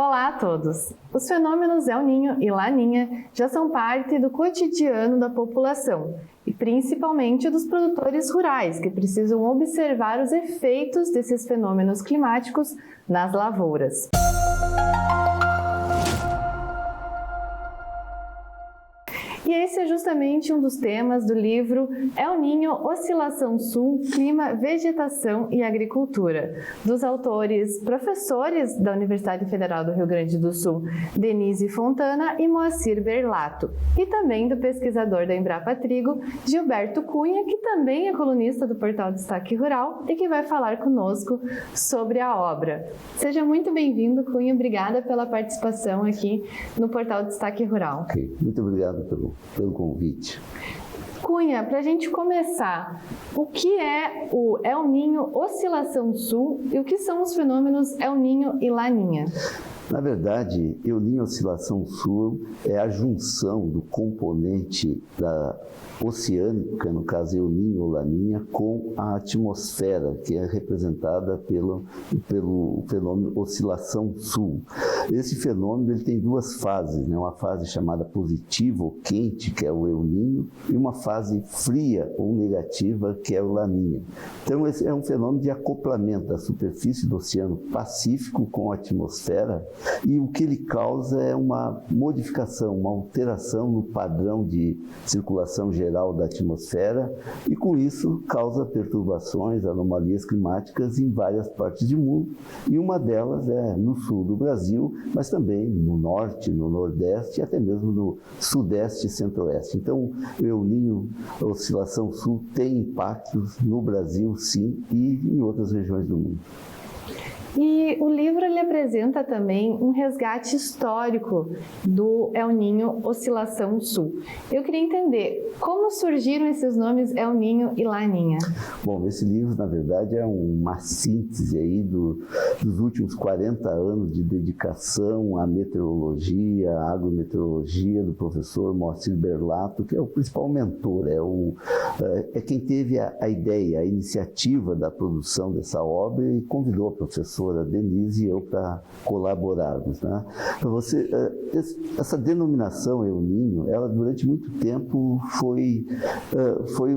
Olá a todos! Os fenômenos El Niño e Laninha já são parte do cotidiano da população e principalmente dos produtores rurais que precisam observar os efeitos desses fenômenos climáticos nas lavouras. E esse é justamente um dos temas do livro El Niño, Oscilação Sul, Clima, Vegetação e Agricultura, dos autores professores da Universidade Federal do Rio Grande do Sul, Denise Fontana e Moacir Berlato, e também do pesquisador da Embrapa Trigo, Gilberto Cunha, que também é colunista do portal Destaque Rural e que vai falar conosco sobre a obra. Seja muito bem-vindo, Cunha, obrigada pela participação aqui no portal Destaque Rural. Okay. Muito obrigado pelo convite. Cunha, para a gente começar, o que é o El Niño Oscilação Sul e o que são os fenômenos El Niño e Laninha? Na verdade, El Niño Oscilação Sul é a junção do componente da oceânica, no caso El Niño ou Laninha, com a atmosfera, que é representada pelo fenômeno Oscilação Sul. Esse fenômeno ele tem duas fases, né? Uma fase chamada positiva ou quente, que é o El Niño, e uma fase fria ou negativa, que é o Laninha. Então, esse é um fenômeno de acoplamento da superfície do Oceano Pacífico com a atmosfera, e o que ele causa é uma modificação, uma alteração no padrão de circulação geral da atmosfera, e com isso causa perturbações, anomalias climáticas em várias partes do mundo, e uma delas é no sul do Brasil, mas também no norte, no nordeste e até mesmo no sudeste e centro-oeste. Então, o El Niño, a oscilação sul, tem impactos no Brasil, sim, e em outras regiões do mundo. E o livro ele apresenta também um resgate histórico do El Niño Oscilação Sul. Eu queria entender como surgiram esses nomes El Niño e Laninha. Bom, esse livro, na verdade, é uma síntese aí dos últimos 40 anos de dedicação à meteorologia, à agrometeorologia do professor Moacir Berlato, que é o principal mentor, é quem teve a ideia, a iniciativa da produção dessa obra e convidou a professora Denise e eu para colaborarmos, né? Essa denominação El Niño, ela durante muito tempo foi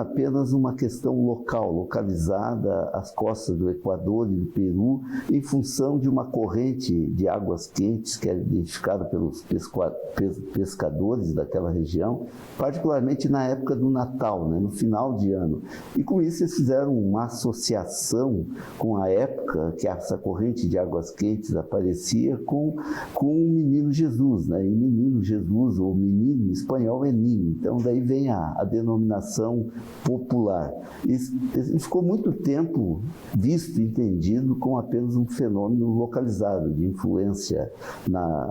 apenas uma questão local, localizada às costas do Equador e do Peru, em função de uma corrente de águas quentes que era identificada pelos pescadores daquela região, particularmente na época do Natal, né, no final de ano. E com isso eles fizeram uma associação com a época que essa corrente de águas quentes aparecia com o menino Jesus, né? E menino Jesus, ou menino em espanhol, é Niño. Então daí vem a denominação popular. E ficou muito tempo visto e entendido como apenas um fenômeno localizado, de influência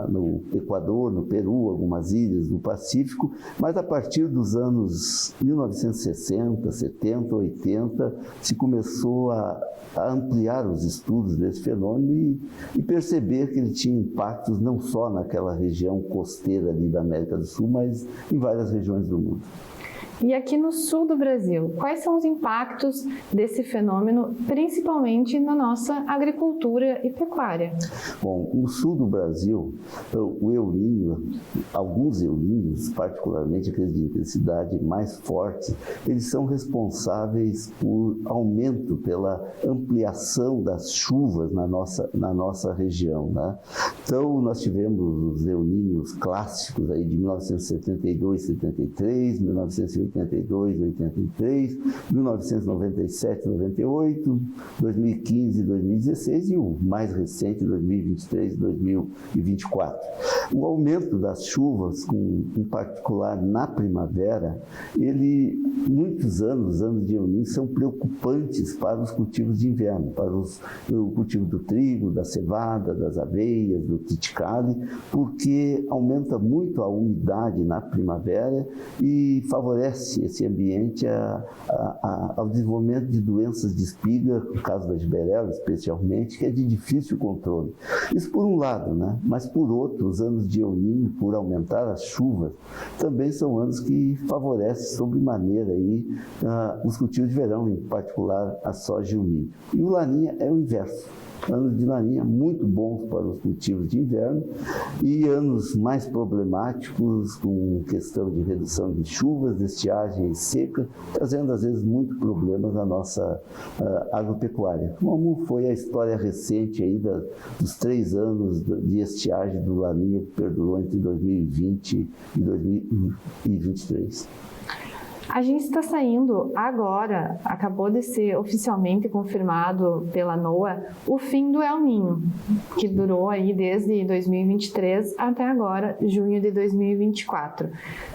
no Equador, no Peru, algumas ilhas do Pacífico, mas a partir dos anos 1960, 70, 80, se começou a ampliar os estudos desse fenômeno e perceber que ele tinha impactos não só naquela região costeira ali da América do Sul, mas em várias regiões do mundo. E aqui no sul do Brasil, quais são os impactos desse fenômeno, principalmente na nossa agricultura e pecuária? Bom, no sul do Brasil, o El Niño, alguns El Niños, particularmente aqueles de intensidade mais forte, eles são responsáveis por aumento, pela ampliação das chuvas na nossa região, né? Então, nós tivemos os El Niños clássicos aí de 1972, 73, 1982, 83, 1997, 98, 2015, 2016 e o mais recente, 2023, 2024. O aumento das chuvas, em particular na primavera, muitos anos de El Niño são preocupantes para os cultivos de inverno, para o cultivo do trigo, da cevada, das aveias, do triticale, porque aumenta muito a umidade na primavera e favorece esse ambiente ao desenvolvimento de doenças de espiga, no caso da giberela especialmente, que é de difícil controle. Isso por um lado, né? Mas por outro, os anos de El Niño, por aumentar as chuvas, também são anos que favorecem sobremaneira os cultivos de verão, em particular a soja e o milho. E o Laninha é o inverso. anos de laninha muito bons para os cultivos de inverno e anos mais problemáticos com questão de redução de chuvas, estiagem e seca, trazendo às vezes muitos problemas na nossa agropecuária. Como foi a história recente aí dos 3 anos de estiagem do laninha que perdurou entre 2020 e 2023. A gente está saindo agora, acabou de ser oficialmente confirmado pela NOAA, o fim do El Niño, que durou aí desde 2023 até agora, junho de 2024.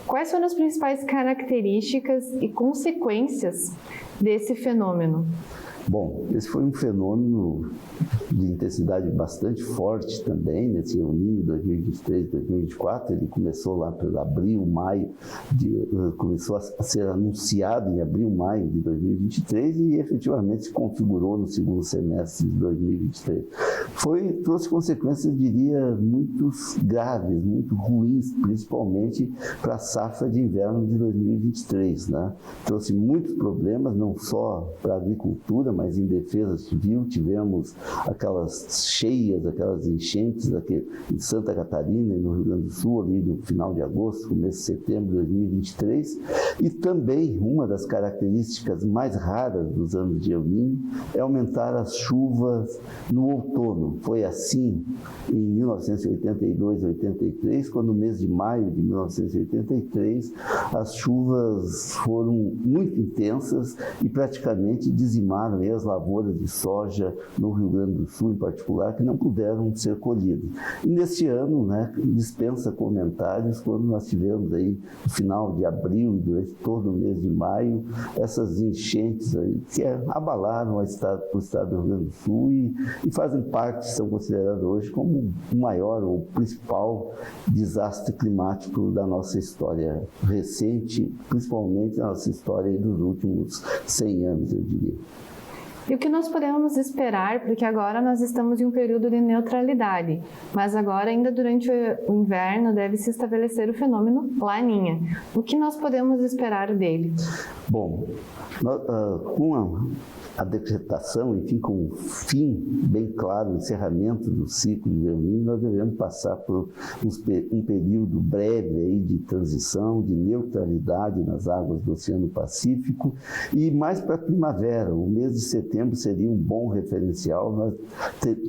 Quais foram as principais características e consequências desse fenômeno? Bom, esse foi um fenômeno de intensidade bastante forte também, nesse El Niño 2023-2024, ele começou lá por abril, maio, começou a ser anunciado em abril, maio de 2023 e efetivamente se configurou no segundo semestre de 2023. Trouxe consequências, eu diria, muito graves, muito ruins, principalmente para a safra de inverno de 2023, né? Trouxe muitos problemas, não só para a agricultura, mas em defesa civil. Tivemos aquelas cheias, aquelas enchentes aqui em Santa Catarina e no Rio Grande do Sul, ali no final de agosto, começo de setembro de 2023. E também uma das características mais raras dos anos de El Niño é aumentar as chuvas no outono. Foi assim em 1982-83, quando no mês de maio de 1983 as chuvas foram muito intensas e praticamente dizimaram as lavouras de soja no Rio Grande do Sul, em particular, que não puderam ser colhidas. E neste ano, né, dispensa comentários, quando nós tivemos aí, no final de abril, durante todo o mês de maio, essas enchentes aí, que abalaram o estado do Rio Grande do Sul e fazem parte, são consideradas hoje como o maior ou principal desastre climático da nossa história recente, principalmente na nossa história aí dos últimos 100 anos, eu diria. E o que nós podemos esperar, porque agora nós estamos em um período de neutralidade, mas agora ainda durante o inverno deve se estabelecer o fenômeno Laninha. O que nós podemos esperar dele? Bom, com a decretação, enfim, com o fim bem claro, o encerramento do ciclo de El Niño, nós devemos passar por um período breve aí de transição, de neutralidade nas águas do Oceano Pacífico e mais para a primavera. O mês de setembro seria um bom referencial. Nós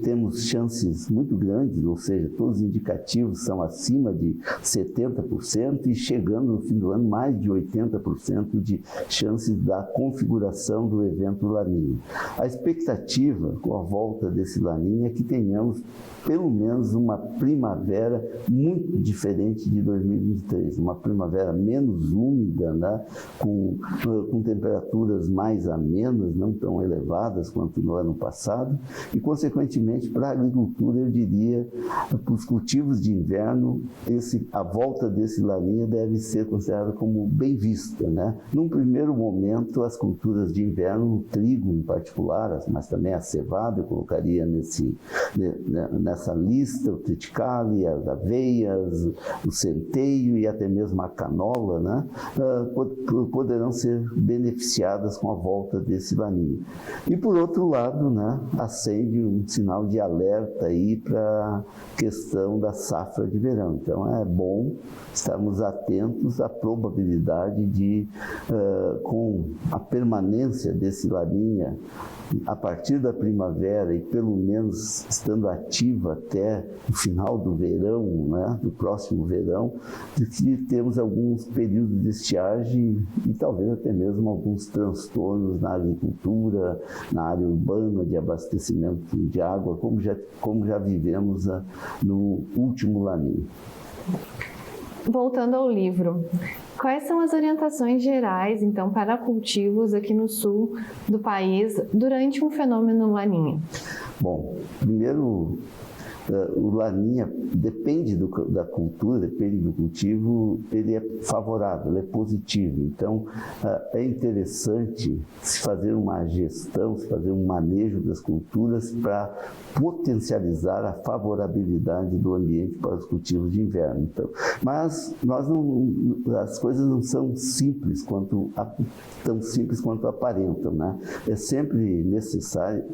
temos chances muito grandes, ou seja, todos os indicativos são acima de 70% e chegando no fim do ano mais de 80% de chances da configuração do evento Laninha. A expectativa com a volta desse Laninha é que tenhamos pelo menos uma primavera muito diferente de 2023, uma primavera menos úmida, né? com temperaturas mais amenas, não tão elevadas quanto no ano passado, e consequentemente para a agricultura, eu diria, para os cultivos de inverno, a volta desse Laninha deve ser considerada como bem vista, né? Num primeiro momento, as culturas de inverno, o trigo em particular, mas também a cevada, eu colocaria nessa lista, o triticale, as aveias, o centeio e até mesmo a canola, né, poderão ser beneficiadas com a volta desse Laninha. E por outro lado, né, acende um sinal de alerta aí para a questão da safra de verão. Então é bom estarmos atentos à probabilidade de, com a permanência desse Laninha a partir da primavera e pelo menos estando ativa até o final do verão, né, do próximo verão, de que temos alguns períodos de estiagem e talvez até mesmo alguns transtornos na agricultura, na área urbana de abastecimento de água, como já vivemos no último Laninha. Voltando ao livro, quais são as orientações gerais, então, para cultivos aqui no sul do país durante um fenômeno Laninha? Bom, primeiro, O laninha depende da cultura, depende do cultivo, ele é favorável, ele é positivo. Então, é interessante se fazer uma gestão, se fazer um manejo das culturas para potencializar a favorabilidade do ambiente para os cultivos de inverno. Então, mas as coisas não são tão simples quanto aparentam, né? É sempre necessário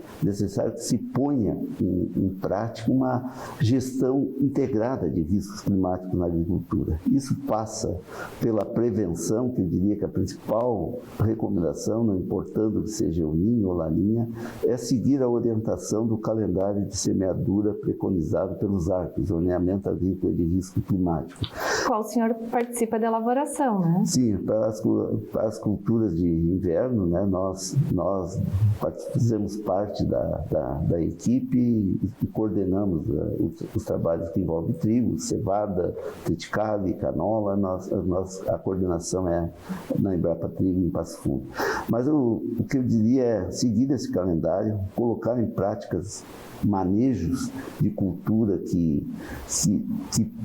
que se ponha em prática uma gestão integrada de riscos climáticos na agricultura. Isso passa pela prevenção, que eu diria que a principal recomendação, não importando que seja El Niño ou Laninha, é seguir a orientação do calendário de semeadura preconizado pelos ARCs, Zoneamento Agrícola de Risco Climático. Qual o senhor participa da elaboração, né? Sim, para as culturas de inverno, né, nós fizemos parte da equipe e coordenamos os trabalhos que envolvem trigo, cevada, triticale, canola. A coordenação é na Embrapa Trigo, em Passo Fundo. Mas o que eu diria é seguir esse calendário, colocar em práticas manejos de cultura que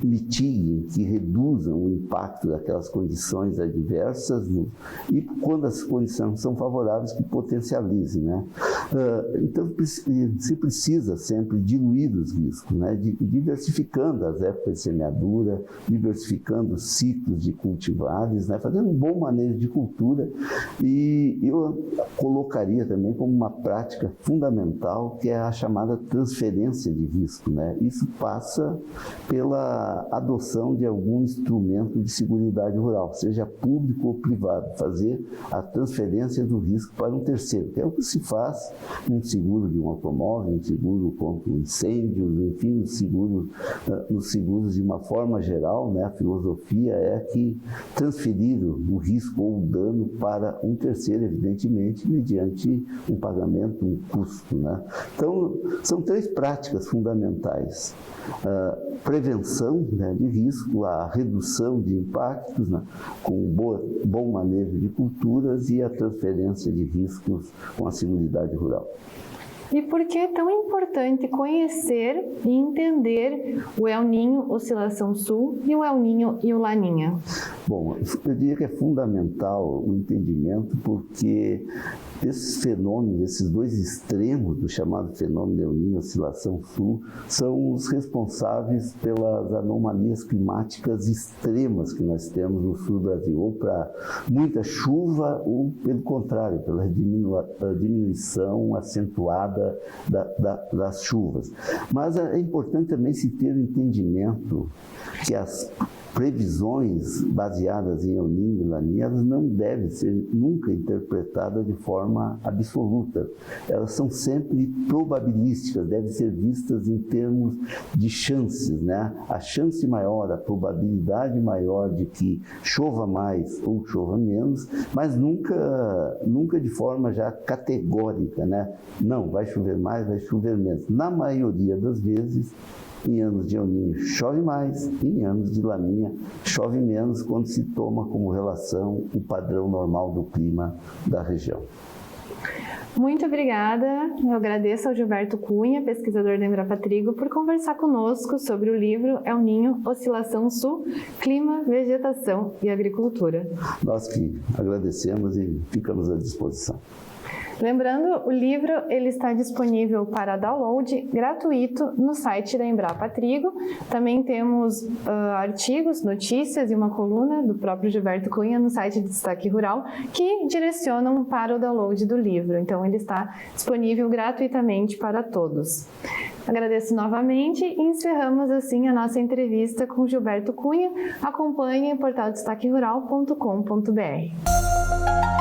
mitiguem, que reduzam o impacto daquelas condições adversas e, quando as condições são favoráveis, que potencializem, né? Então, se precisa sempre diluir os riscos, né? Diversificando as épocas de semeadura, diversificando os ciclos de cultivares, né? Fazendo um bom manejo de cultura. E eu colocaria também como uma prática fundamental, que é a chamada transferência de risco, né? Isso passa pela adoção de algum instrumento de seguridade rural, seja público ou privado, fazer a transferência do risco para um terceiro, que é o que se faz num seguro de um automóvel, um seguro contra incêndios, enfim, nos seguros de uma forma geral, né? A filosofia é que transferir o risco ou o dano para um terceiro, evidentemente, mediante um pagamento, um custo, né? Então, são três práticas fundamentais: prevenção, né, de risco, a redução de impactos, né, com bom manejo de culturas, e a transferência de riscos com a seguridade rural. E por que é tão importante conhecer e entender o El Niño Oscilação Sul e o El Niño e o Laninha? Bom, eu diria que é fundamental o entendimento, porque esses fenômenos, esses dois extremos do chamado fenômeno El Niño Oscilação Sul, são os responsáveis pelas anomalias climáticas extremas que nós temos no sul do Brasil, ou para muita chuva, ou, pelo contrário, pela diminuição acentuada das chuvas. Mas é importante também se ter o entendimento que as previsões baseadas em El Niño e Laninha, elas não devem ser nunca interpretadas de forma absoluta. Elas são sempre probabilísticas, devem ser vistas em termos de chances, né? A chance maior, a probabilidade maior de que chova mais ou chova menos, mas nunca de forma já categórica, né? Não, vai chover mais, vai chover menos. Na maioria das vezes, em anos de El Niño chove mais, e em anos de Laninha chove menos, quando se toma como relação o padrão normal do clima da região. Muito obrigada. Eu agradeço ao Gilberto Cunha, pesquisador da Embrapa Trigo, por conversar conosco sobre o livro El Niño Oscilação Sul, Clima, Vegetação e Agricultura. Nós que agradecemos e ficamos à disposição. Lembrando, o livro ele está disponível para download gratuito no site da Embrapa Trigo. Também temos artigos, notícias e uma coluna do próprio Gilberto Cunha no site de Destaque Rural que direcionam para o download do livro. Então, ele está disponível gratuitamente para todos. Agradeço novamente e encerramos assim a nossa entrevista com Gilberto Cunha. Acompanhe o portal destaquerural.com.br.